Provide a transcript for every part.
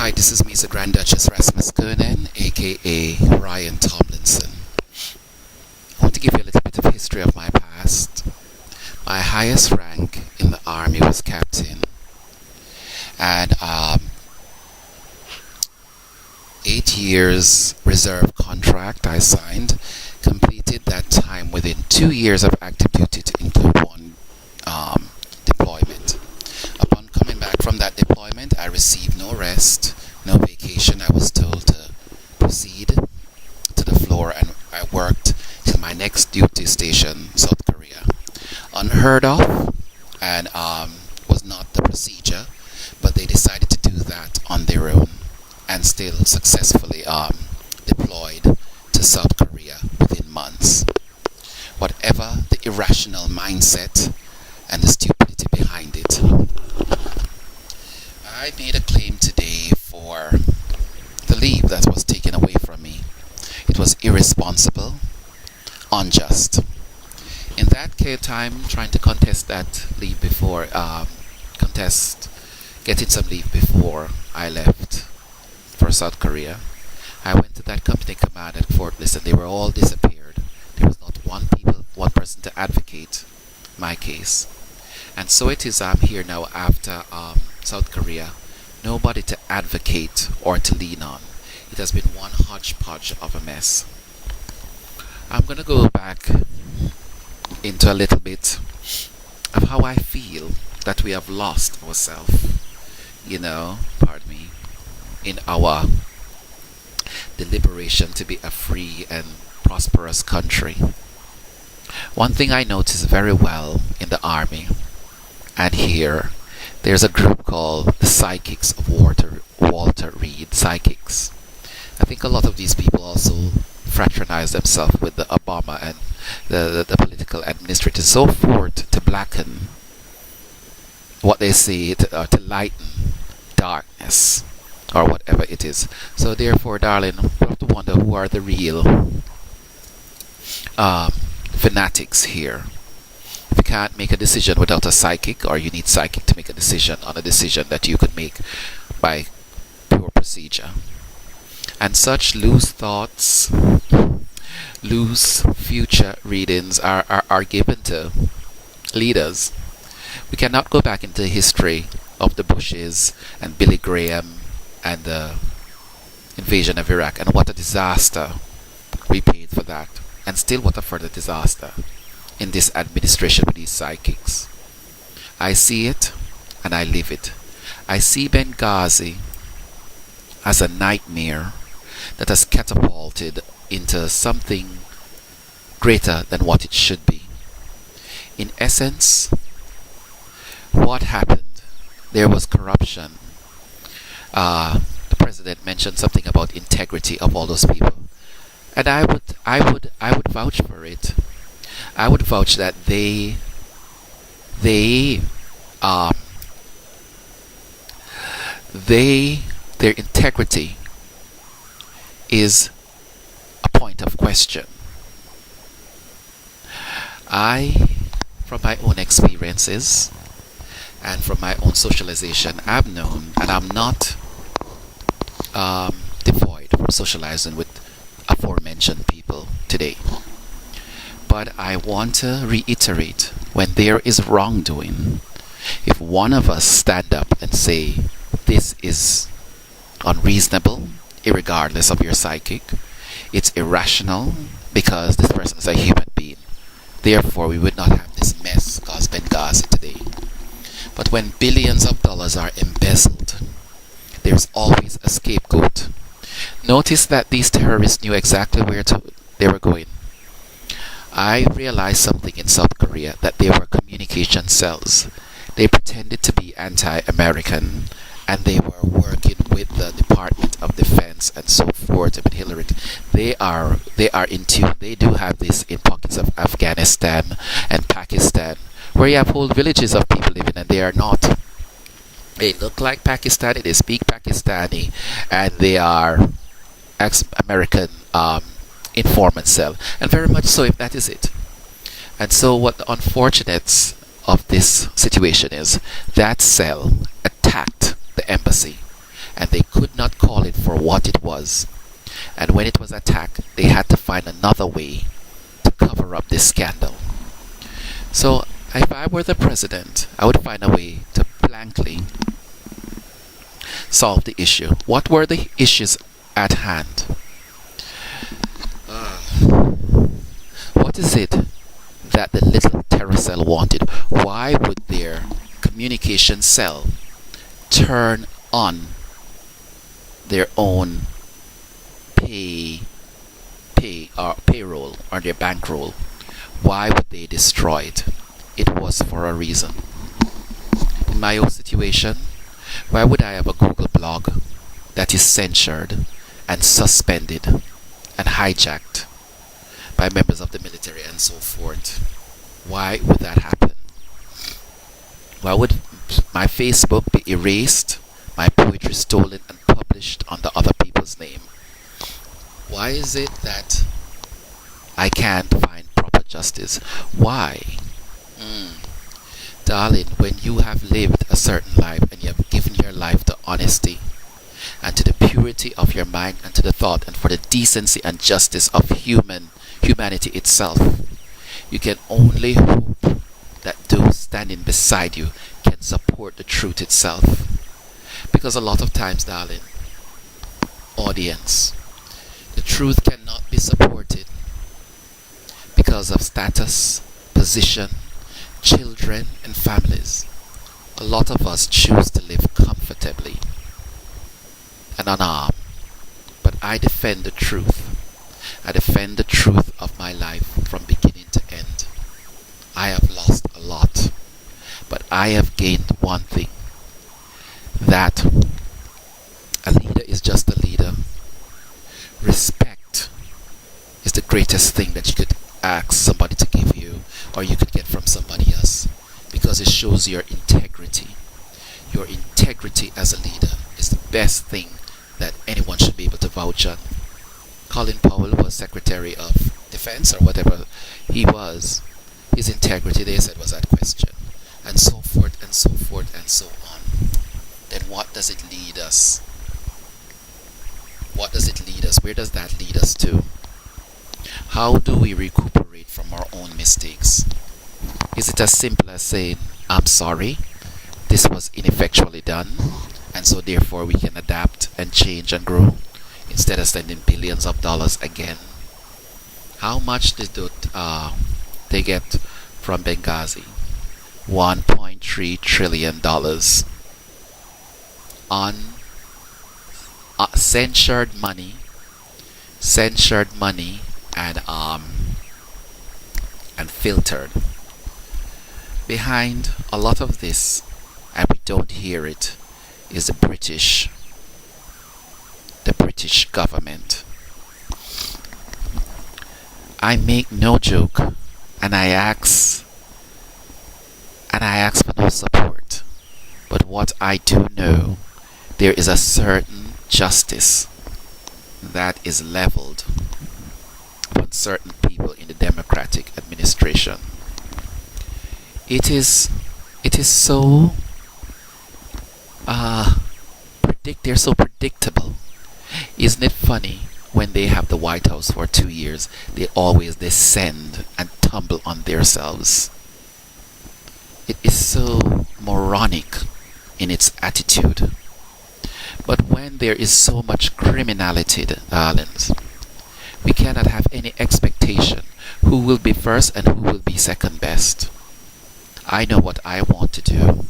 Hi, this is MEZA Grand Duchess Rasmus Kernan, aka Ryan Tomlinson. I want to give you a little bit of history of my past. My highest rank in the army was captain, and 8 years reserve contract I signed. Completed that time within 2 years of active duty to include one deployment. Upon coming back from that deployment, I received no rest, no vacation. I was told to proceed to the floor, and I worked till my next duty station, South Korea. Unheard of, and was not the procedure, but they decided to do that on their own, and still successfully deployed to South Korea within months. Whatever the irrational mindset and the stupidity behind it, I made a claim today for the leave that was taken away from me. It was irresponsible, unjust. In that time, trying to contest that leave before, getting some leave before I left for South Korea, I went to that company command at Fort Bliss, and they were all disappeared. There was not one person to advocate my case. And so it is, I'm here now after South Korea. Nobody to advocate or to lean on. It has been one hodgepodge of a mess. I'm going to go back into a little bit of how I feel that we have lost ourselves, pardon me, in our deliberation to be a free and prosperous country. One thing I notice very well in the army, and here, there's a group called the Psychics of Walter Reed Psychics. I think a lot of these people also fraternize themselves with the Obama and the political administrators, so forth, to blacken what they say, to lighten darkness, or whatever it is. So therefore, darling, we have to wonder who are the real fanatics here. If you can't make a decision without a psychic, or you need psychic to make a decision on a decision that you could make by pure procedure. And such loose thoughts, loose future readings are given to leaders. We cannot go back into the history of the Bushes and Billy Graham and the invasion of Iraq, and what a disaster we paid for that, and still what a further disaster in this administration with these psychics. I see it and I live it. I see Benghazi as a nightmare that has catapulted into something greater than what it should be. In essence, what happened? There was corruption. The president mentioned something about integrity of all those people, and I would vouch for it. I would vouch that their integrity is a point of question. From my own experiences and from my own socialization, I've known, and I'm not devoid from socializing with aforementioned people today. But I want to reiterate, when there is wrongdoing, if one of us stand up and say, this is unreasonable, irregardless of your psychic, it's irrational, because this person is a human being. Therefore, we would not have this mess called Benghazi today. But when billions of dollars are embezzled, there's always a scapegoat. Notice that these terrorists knew exactly where they were going. I realized something in South Korea, that there were communication cells. They pretended to be anti-American, and they were working with the Department of Defense and so forth. I mean, Hillary, they are in tune. They do have this in pockets of Afghanistan and Pakistan, where you have whole villages of people living, and they are not. They look like Pakistani, they speak Pakistani, and they are ex-American informant cell, and very much so if that is it. And so what the unfortunate of this situation is, that cell attacked the embassy, and they could was. And when it was attacked, they had to find another way to cover up this scandal. So if I were the president, I would find a way to blankly solve the issue. What were the issues at hand? What is it that the little terror cell wanted? Why would their communication cell turn on their own payroll or their bankroll? Why would they destroy it? It was for a reason. In my own situation, why would I have a Google blog that is censored and suspended and hijacked by members of the military and so forth? Why would that happen? Why would my Facebook be erased, my poetry stolen and published under other people's name? Why is it that I can't find proper justice? Why? Darling, when you have lived a certain life and you have given your life to honesty and to the purity of your mind and to the thought and for the decency and justice of humanity itself, you can only hope that those standing beside you can support the truth itself. Because a lot of times, darling, audience, the truth cannot be supported because of status, position, children and families. A lot of us choose to live comfortably and unarmed. But I defend the truth. I defend the truth of my life from beginning to end. I have lost a lot, but I have gained one thing, that a leader is just a leader. Respect is the greatest thing that you could ask somebody to give you or you could get from somebody else, because it shows your integrity. Your integrity as a leader is the best thing that anyone should be able to vouch on. Colin Powell was Secretary of Defense or whatever he was. His integrity, they said, was at question, and so forth and so forth and so on. Then what does it lead us? What does it lead us? Where does that lead us to? How do we recuperate from our own mistakes? Is it as simple as saying, I'm sorry, this was ineffectually done, and so therefore we can adapt and change and grow, instead of spending billions of dollars again? How much did they get from Benghazi? $1.3 trillion on censored money and filtered. Behind a lot of this, and we don't hear it, is the British government. I make no joke, and I ask for no support. But what I do know, there is a certain justice that is leveled upon certain people in the democratic administration. They're so predictable. Isn't it funny, when they have the White House for 2 years, they always descend and tumble on themselves. It is so moronic in its attitude. But when there is so much criminality, darlings, we cannot have any expectation who will be first and who will be second best. I know what I want to do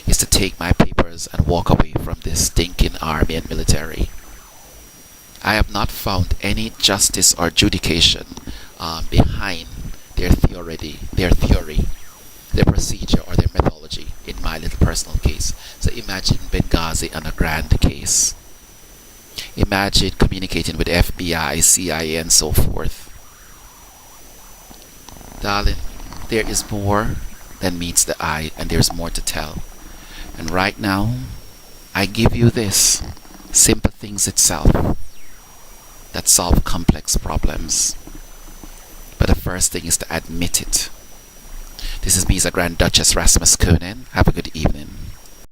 is to take my papers and walk away from this stinking army and military. I have not found any justice or adjudication behind their theory, their procedure, or their methodology in my little personal case. So imagine Benghazi on a grand case. Imagine communicating with FBI, CIA, and so forth. Darling, there is more than meets the eye, and there's more to tell. And right now, I give you this simple things itself that solve complex problems. But the first thing is to admit it. This is MEZA Grand Duchess Rasmus COULDNT. Have a good evening.